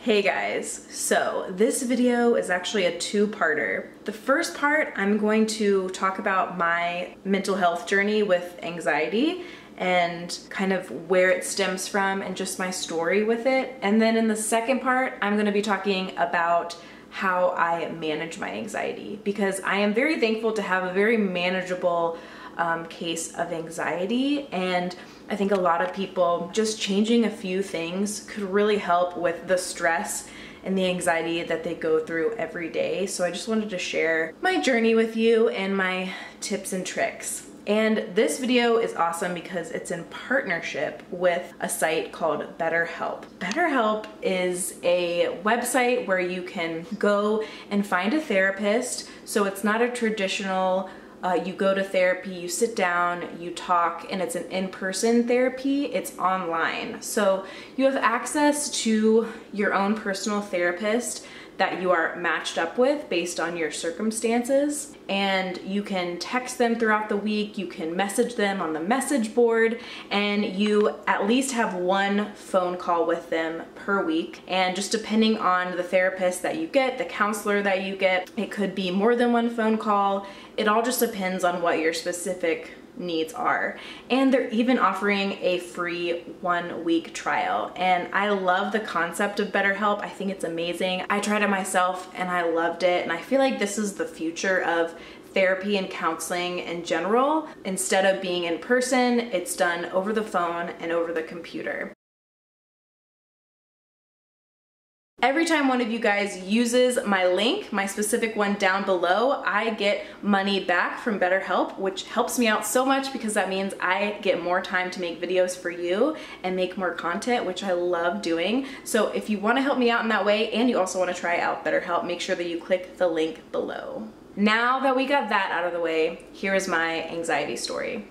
Hey guys, so this video is actually a two-parter. The first part, I'm going to talk about my mental health journey with anxiety and kind of where it stems from and just my story with it. And then in the second part, I'm going to be talking about how I manage my anxiety, because I am very thankful to have a very manageable case of anxiety, and I think a lot of people just changing a few things could really help with the stress and the anxiety that they go through every day. So I just wanted to share my journey with you and my tips and tricks. And this video is awesome because it's in partnership with a site called BetterHelp. BetterHelp is a website where you can go and find a therapist. So it's not a traditional you go to therapy, you sit down, you talk, and it's an in-person therapy. It's online. So you have access to your own personal therapist that you are matched up with based on your circumstances, and you can text them throughout the week, you can message them on the message board, and you at least have one phone call with them per week. And just depending on the therapist that you get, the counselor that you get, it could be more than one phone call. It all just depends on what your specific needs are. And they're even offering a free 1-week trial. And I love the concept of BetterHelp. I think it's amazing. I tried it myself and I loved it. And I feel like this is the future of therapy and counseling in general. Instead of being in person, it's done over the phone and over the computer. Every time one of you guys uses my link, my specific one down below, I get money back from BetterHelp, which helps me out so much because that means I get more time to make videos for you and make more content, which I love doing. So if you want to help me out in that way and you also want to try out BetterHelp, make sure that you click the link below. Now that we got that out of the way, here is my anxiety story.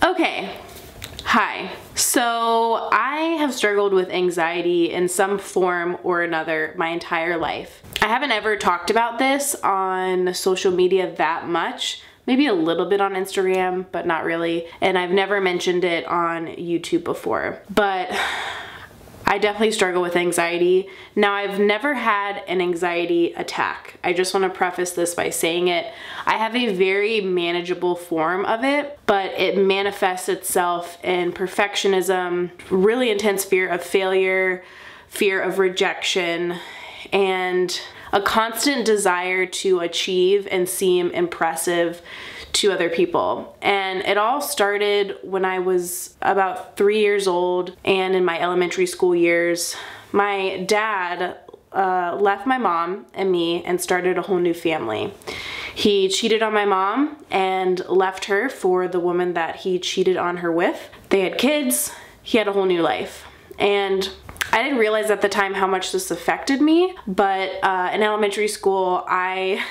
Okay. Hi. So I have struggled with anxiety in some form or another my entire life. I haven't ever talked about this on social media that much, maybe a little bit on Instagram, but not really. And I've never mentioned it on YouTube before, but I definitely struggle with anxiety. Now, I've never had an anxiety attack. I just want to preface this by saying it. I have a very manageable form of it, but it manifests itself in perfectionism, really intense fear of failure, fear of rejection, and a constant desire to achieve and seem impressive to other people. And it all started when I was about 3 years old and in my elementary school years. My dad left my mom and me and started a whole new family. He cheated on my mom and left her for the woman that he cheated on her with. They had kids. He had a whole new life. And I didn't realize at the time how much this affected me, but in elementary school, I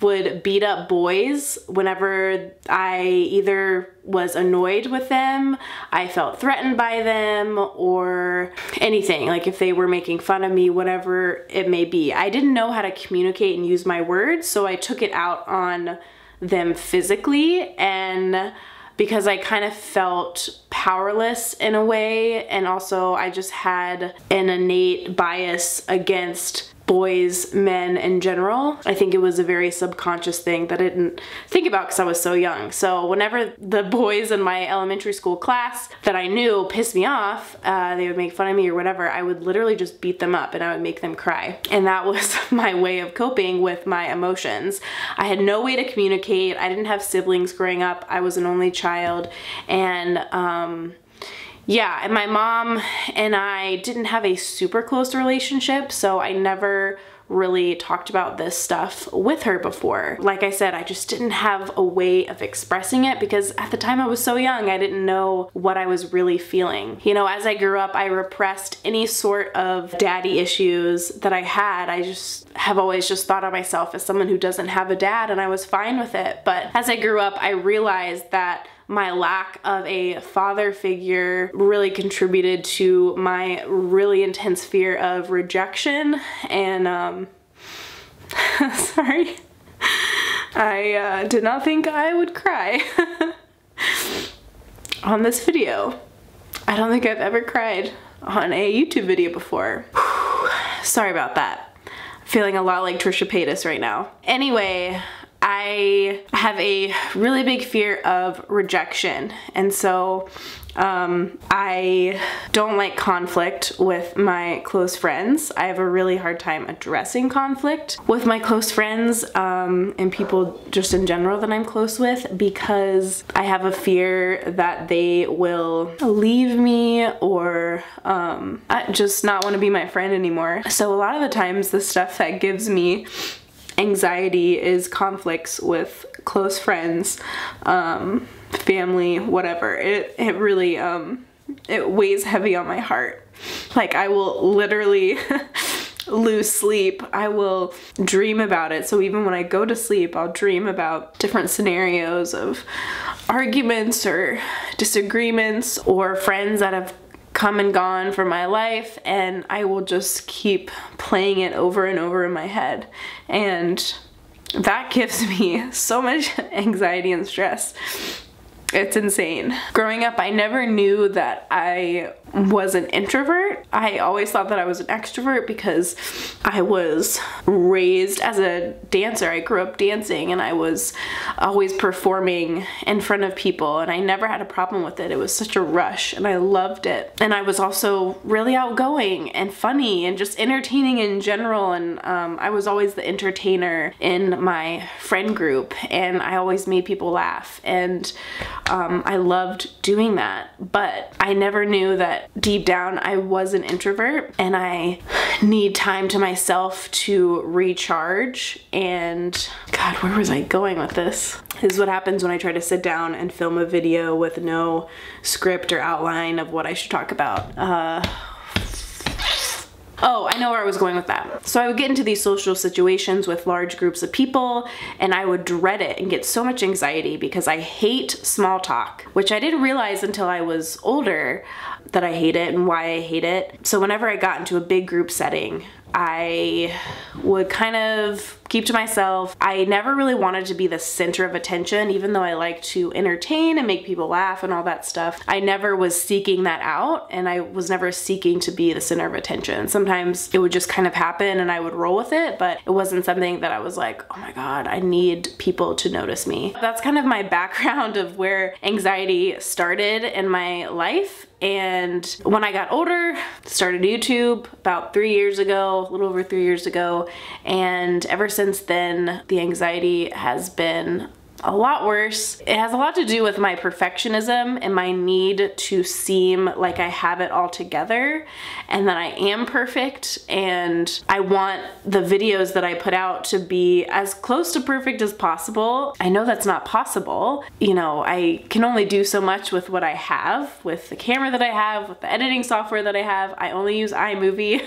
would beat up boys whenever I either was annoyed with them, I felt threatened by them, or anything, like if they were making fun of me, whatever it may be. I didn't know how to communicate and use my words, so I took it out on them physically, and because I kind of felt powerless in a way, and also I just had an innate bias against boys, men in general. I think it was a very subconscious thing that I didn't think about because I was so young. So whenever the boys in my elementary school class that I knew pissed me off, they would make fun of me or whatever, I would literally just beat them up and I would make them cry. And that was my way of coping with my emotions. I had no way to communicate. I didn't have siblings growing up. I was an only child. And yeah, and my mom and I didn't have a super close relationship, so I never really talked about this stuff with her before. Like I said, I just didn't have a way of expressing it because at the time I was so young, I didn't know what I was really feeling. You know, as I grew up, I repressed any sort of daddy issues that I had. I just have always just thought of myself as someone who doesn't have a dad, and I was fine with it. But as I grew up, I realized that my lack of a father figure really contributed to my really intense fear of rejection. And sorry, I did not think I would cry on this video. I don't think I've ever cried on a YouTube video before. Sorry about that. I'm feeling a lot like Trisha Paytas right now. Anyway, I have a really big fear of rejection, and so I don't like conflict with my close friends. I have a really hard time addressing conflict with my close friends and people just in general that I'm close with, because I have a fear that they will leave me or just not want to be my friend anymore. So a lot of the times the stuff that gives me anxiety is conflicts with close friends, family, whatever. It really it weighs heavy on my heart. Like, I will literally lose sleep. I will dream about it. So even when I go to sleep, I'll dream about different scenarios of arguments or disagreements or friends that have come and gone from my life, and I will just keep playing it over and over in my head, and that gives me so much anxiety and stress. It's insane. Growing up, I never knew that I was an introvert. I always thought that I was an extrovert because I was raised as a dancer. I grew up dancing and I was always performing in front of people, and I never had a problem with it. It was such a rush and I loved it. And I was also really outgoing and funny and just entertaining in general, and I was always the entertainer in my friend group, and I always made people laugh, and I loved doing that. But I never knew that deep down I was an introvert and I need time to myself to recharge. And God, where was I going with this? This is what happens when I try to sit down and film a video with no script or outline of what I should talk about. Oh, I know where I was going with that. So I would get into these social situations with large groups of people, and I would dread it and get so much anxiety because I hate small talk, which I didn't realize until I was older that I hate it and why I hate it. So whenever I got into a big group setting, I would kind of keep to myself. I never really wanted to be the center of attention, even though I like to entertain and make people laugh and all that stuff. I never was seeking that out, and I was never seeking to be the center of attention. Sometimes it would just kind of happen and I would roll with it, but it wasn't something that I was like, oh my God, I need people to notice me. That's kind of my background of where anxiety started in my life. And when I got older, started YouTube about 3 years ago, a little over 3 years ago, and ever since then, the anxiety has been a lot worse. It has a lot to do with my perfectionism and my need to seem like I have it all together and that I am perfect, and I want the videos that I put out to be as close to perfect as possible. I know that's not possible. You know, I can only do so much with what I have, with the camera that I have, with the editing software that I have. I only use iMovie.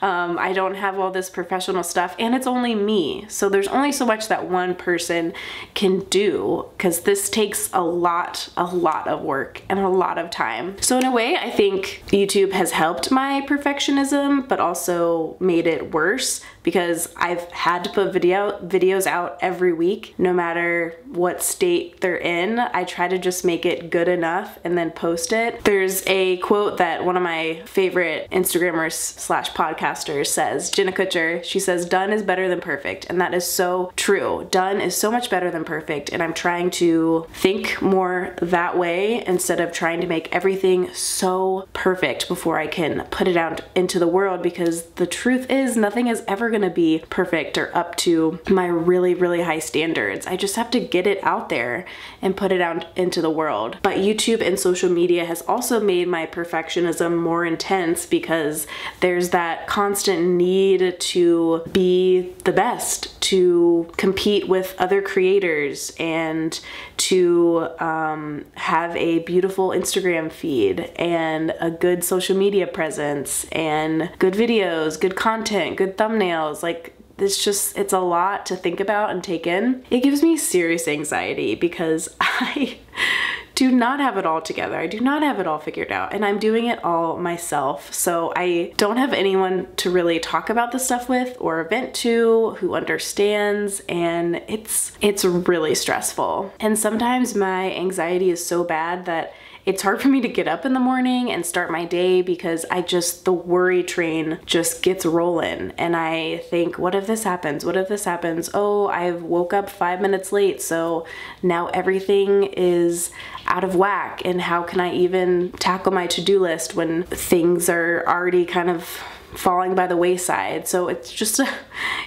I don't have all this professional stuff, and it's only me. So there's only so much that one person can do, because this takes a lot of work and a lot of time. So in a way, I think YouTube has helped my perfectionism, but also made it worse, because I've had to put videos out every week, no matter what state they're in. I try to just make it good enough and then post it. There's a quote that one of my favorite Instagrammers slash podcasters says, Jenna Kutcher, she says, done is better than perfect. And that is so true. Done is so much better than perfect. And I'm trying to think more that way instead of trying to make everything so perfect before I can put it out into the world, because the truth is nothing is ever going to be perfect or up to my really high standards. I just have to get it out there and put it out into the world. But YouTube and social media has also made my perfectionism more intense, because there's that constant need to be the best, to compete with other creators, and to have a beautiful Instagram feed and a good social media presence and good videos, good content, good thumbnails. Like, it's a lot to think about and take in. It gives me serious anxiety because I do not have it all together. I do not have it all figured out, and I'm doing it all myself. So I don't have anyone to really talk about this stuff with or vent to who understands, and it's really stressful. And sometimes my anxiety is so bad that it's hard for me to get up in the morning and start my day because the worry train just gets rolling. And I think, what if this happens? What if this happens? Oh, I woke up 5 minutes late, so now everything is out of whack. And how can I even tackle my to-do list when things are already kind of falling by the wayside? So it's just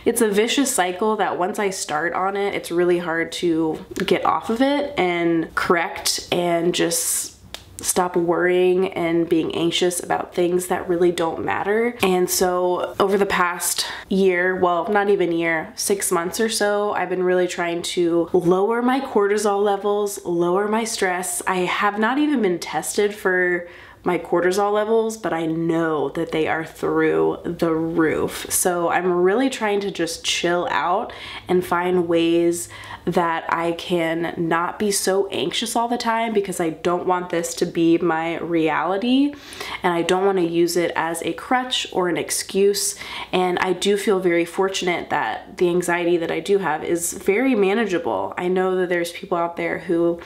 it's a vicious cycle that once I start on it, it's really hard to get off of it and correct and just stop worrying and being anxious about things that really don't matter. And so over the past year, well, not even year, 6 months or so, I've been really trying to lower my cortisol levels, lower my stress. I have not even been tested for my cortisol levels, but I know that they are through the roof. So I'm really trying to just chill out and find ways that I can not be so anxious all the time, because I don't want this to be my reality and I don't want to use it as a crutch or an excuse. And I do feel very fortunate that the anxiety that I do have is very manageable. I know that there's people out there who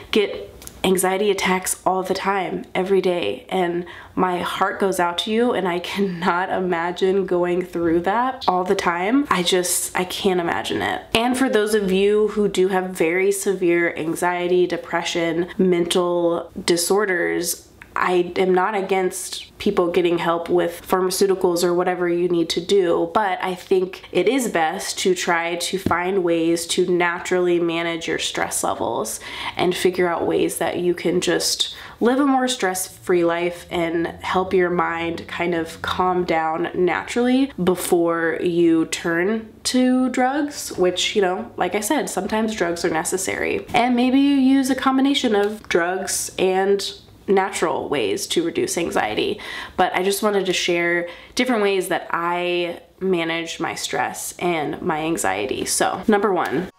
get anxiety attacks all the time, every day, and my heart goes out to you, and I cannot imagine going through that all the time. I can't imagine it. And for those of you who do have very severe anxiety, depression, mental disorders, I am not against people getting help with pharmaceuticals or whatever you need to do, but I think it is best to try to find ways to naturally manage your stress levels and figure out ways that you can just live a more stress-free life and help your mind kind of calm down naturally before you turn to drugs, which, you know, like I said, sometimes drugs are necessary. And maybe you use a combination of drugs and natural ways to reduce anxiety. But I just wanted to share different ways that I manage my stress and my anxiety. So, number one.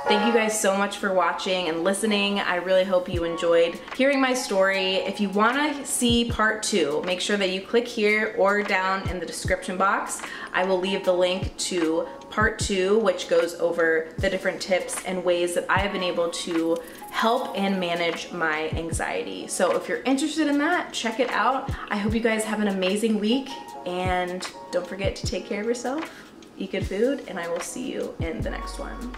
Thank you guys so much for watching and listening. I really hope you enjoyed hearing my story. If you wanna see part 2, make sure that you click here or down in the description box. I will leave the link to part 2, which goes over the different tips and ways that I have been able to help and manage my anxiety. So if you're interested in that, check it out. I hope you guys have an amazing week, and don't forget to take care of yourself, eat good food, and I will see you in the next one.